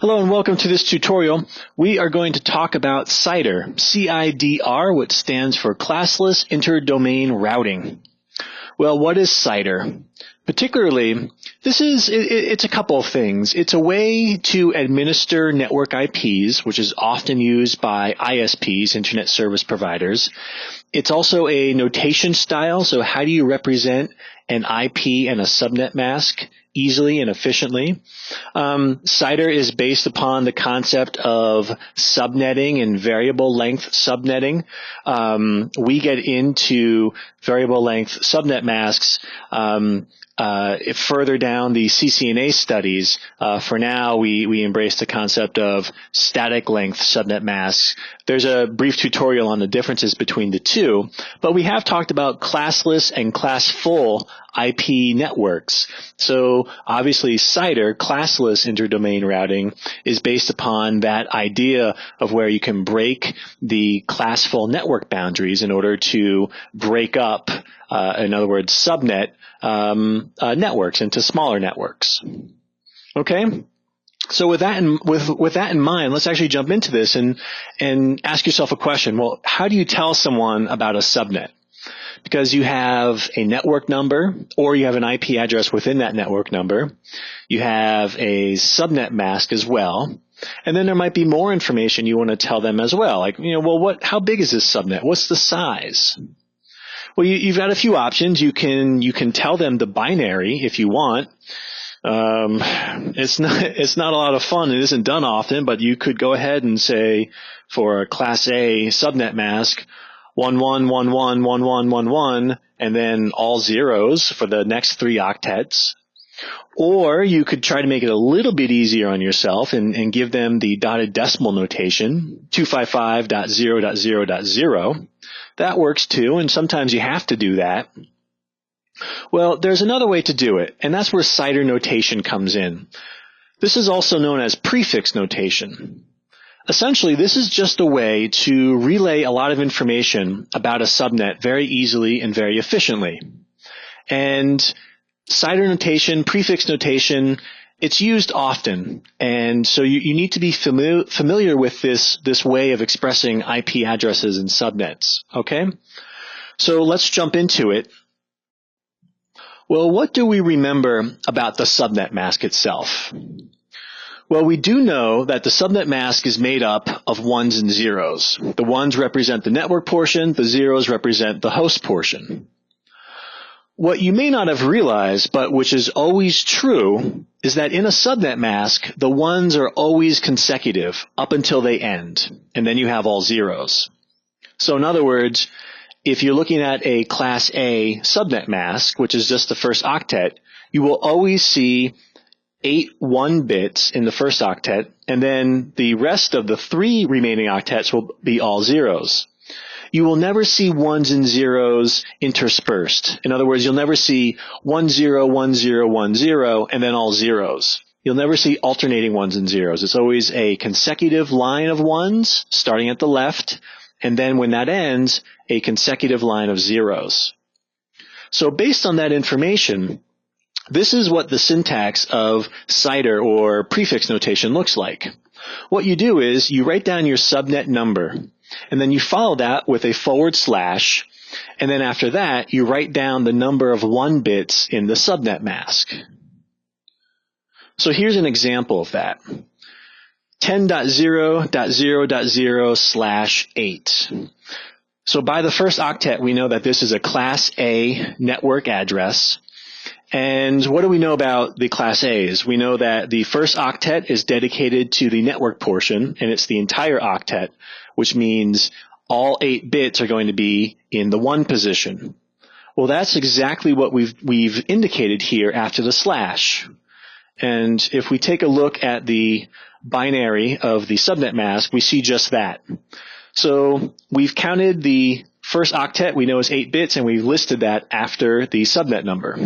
Hello and welcome to this tutorial. We are going to talk about CIDR, C-I-D-R, which stands for Classless Interdomain Routing. Well, what is CIDR? Particularly, it's a couple of things. It's a way to administer network IPs, which is often used by ISPs, Internet Service Providers. It's also a notation style, so how do you represent an IP and a subnet mask easily and efficiently? CIDR is based upon the concept of subnetting and variable length subnetting. We get into variable length subnet masks further down the CCNA studies. For now, we embrace the concept of static length subnet masks. There's a brief tutorial on the differences between the two, but we have talked about classless and classful IP networks. So obviously CIDR, classless interdomain routing, is based upon that idea of where you can break the classful network boundaries in order to break up, in other words, subnet networks into smaller networks. Okay? So with that in mind, let's actually jump into this and ask yourself a question. Well, how do you tell someone about a subnet? Because you have a network number or you have an IP address within that network number. You have a subnet mask as well. And then there might be more information you want to tell them as well. Like, how big is this subnet? What's the size? Well, you've got a few options. You can tell them the binary if you want. It's not a lot of fun. It isn't done often, but you could go ahead and say for a class A subnet mask, 11111111, and then all zeros for the next 3 octets. Or you could try to make it a little bit easier on yourself and give them the dotted decimal notation, 255.0.0.0. That works too, and sometimes you have to do that. Well, there's another way to do it, and that's where CIDR notation comes in. This is also known as prefix notation. Essentially, this is just a way to relay a lot of information about a subnet very easily and very efficiently. And CIDR notation, prefix notation, it's used often. And so you need to be familiar with this way of expressing IP addresses and subnets. Okay? So let's jump into it. Well, what do we remember about the subnet mask itself? Well, we do know that the subnet mask is made up of ones and zeros. The ones represent the network portion, the zeros represent the host portion. What you may not have realized, but which is always true, is that in a subnet mask, the ones are always consecutive up until they end, and then you have all zeros. So in other words, if you're looking at a class A subnet mask, which is just the first octet, you will always see 8 1 bits in the first octet, and then the rest of the 3 remaining octets will be all zeros. You will never see ones and zeros interspersed. In other words, you'll never see 10 10 10 and then all zeros. You'll never see alternating ones and zeros. It's always a consecutive line of ones starting at the left, and then when that ends, a consecutive line of zeros. So based on that information, this is what the syntax of CIDR or prefix notation looks like. What you do is you write down your subnet number, and then you follow that with a /, and then after that you write down the number of 1 bits in the subnet mask. So here's an example of that. 10.0.0.0/8. So by the first octet, we know that this is a class A network address. And what do we know about the class A's? We know that the first octet is dedicated to the network portion, and it's the entire octet, which means all 8 bits are going to be in the 1 position. Well, that's exactly what we've indicated here after the /. And if we take a look at the binary of the subnet mask, we see just that. So we've counted the first octet we know is 8 bits, and we've listed that after the subnet number.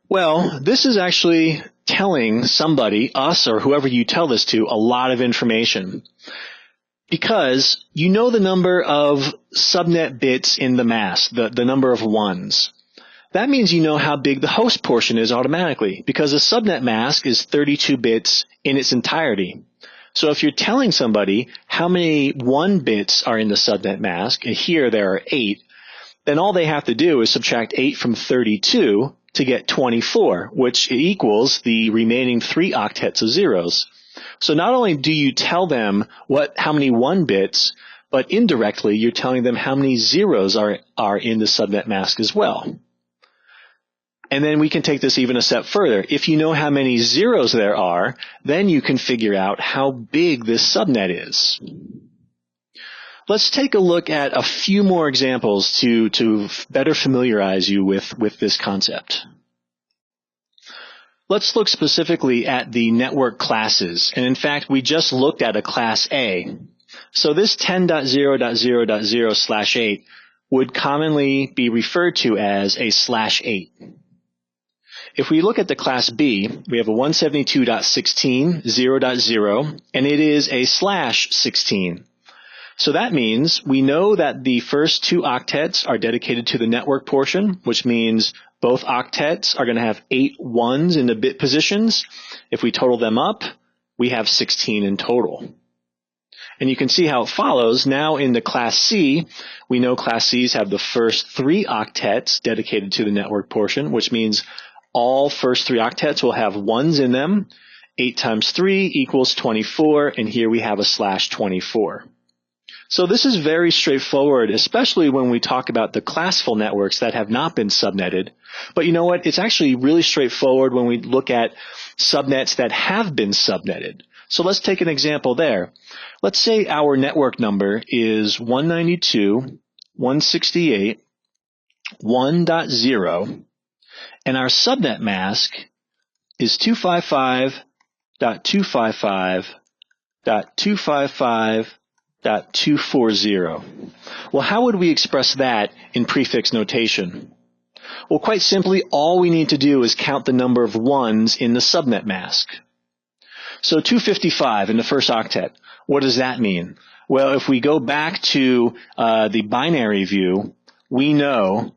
Well, this is actually telling somebody, us or whoever you tell this to, a lot of information. Because you know the number of subnet bits in the mask, the number of ones. That means you know how big the host portion is automatically, because a subnet mask is 32 bits in its entirety. So if you're telling somebody how many 1 bits are in the subnet mask, and here there are 8, then all they have to do is subtract 8 from 32 to get 24, which equals the remaining 3 octets of zeros. So not only do you tell them how many 1 bits, but indirectly you're telling them how many zeros are in the subnet mask as well. And then we can take this even a step further. If you know how many zeros there are, then you can figure out how big this subnet is. Let's take a look at a few more examples to better familiarize you with this concept. Let's look specifically at the network classes. And in fact, we just looked at a class A. So this 10.0.0.0/8 would commonly be referred to as a /8. If we look at the class B, we have a 172.16.0.0, and it is a /16. So that means we know that the first 2 octets are dedicated to the network portion, which means both octets are going to have 8 ones in the bit positions. If we total them up, we have 16 in total. And you can see how it follows. Now in the class C, we know class Cs have the first 3 octets dedicated to the network portion, which means all first 3 octets will have 1s in them. 8 times 3 equals 24, and here we have a /24. So this is very straightforward, especially when we talk about the classful networks that have not been subnetted. But you know what? It's actually really straightforward when we look at subnets that have been subnetted. So let's take an example there. Let's say our network number is 192.168.1.0, and our subnet mask is 255.255.255.240. Well, how would we express that in prefix notation? Well, quite simply, all we need to do is count the number of 1s in the subnet mask. So 255 in the first octet, what does that mean? Well, if we go back to the binary view, we know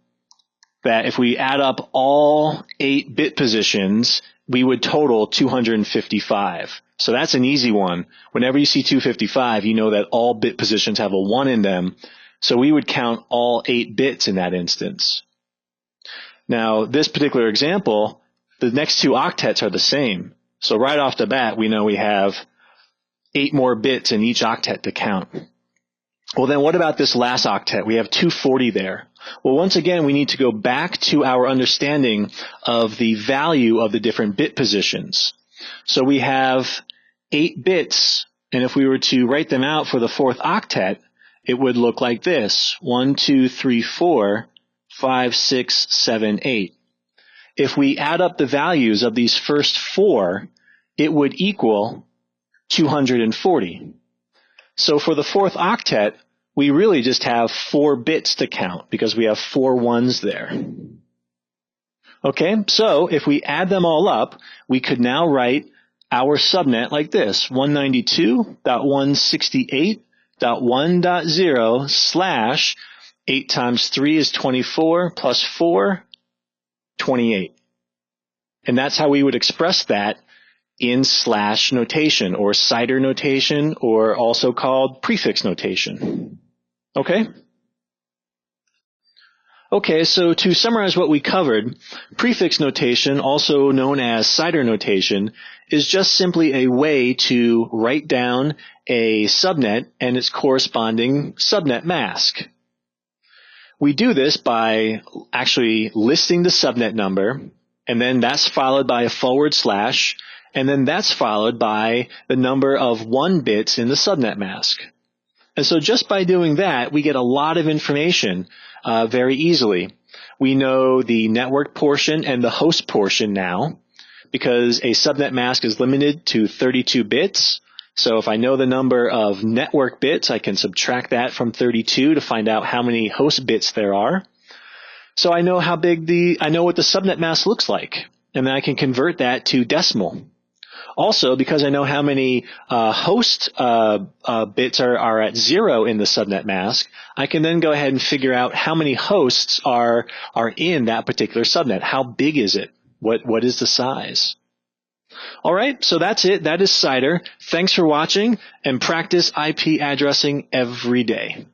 that if we add up all 8 bit positions, we would total 255. So that's an easy one. Whenever you see 255, you know that all bit positions have a 1 in them. So we would count all 8 bits in that instance. Now, this particular example, the next 2 octets are the same. So right off the bat, we know we have 8 more bits in each octet to count. Well, then what about this last octet? We have 240 there. Well, once again, we need to go back to our understanding of the value of the different bit positions. So we have 8 bits, and if we were to write them out for the 4th octet, it would look like this: 1, 2, 3, 4, 5, 6, 7, 8. If we add up the values of these first 4, it would equal 240. So for the 4th octet, we really just have 4 bits to count because we have 4 1s there. Okay, so if we add them all up, we could now write our subnet like this: 192.168.1.0 / 8 times 3 is 24 plus 4, 28. And that's how we would express that in / notation, or CIDR notation, or also called prefix notation. Okay? Okay, so to summarize what we covered, prefix notation, also known as CIDR notation, is just simply a way to write down a subnet and its corresponding subnet mask. We do this by actually listing the subnet number, and then that's followed by a /, and then that's followed by the number of 1 bits in the subnet mask. And so just by doing that, we get a lot of information very easily. We know the network portion and the host portion now, because a subnet mask is limited to 32 bits. So if I know the number of network bits, I can subtract that from 32 to find out how many host bits there are. So I know I know what the subnet mask looks like, and then I can convert that to decimal. Also, because I know how many host bits are at 0 in the subnet mask, I can then go ahead and figure out how many hosts are in that particular subnet. How big is it? What is the size? All right, so that's it. That is CIDR. Thanks for watching, and practice IP addressing every day.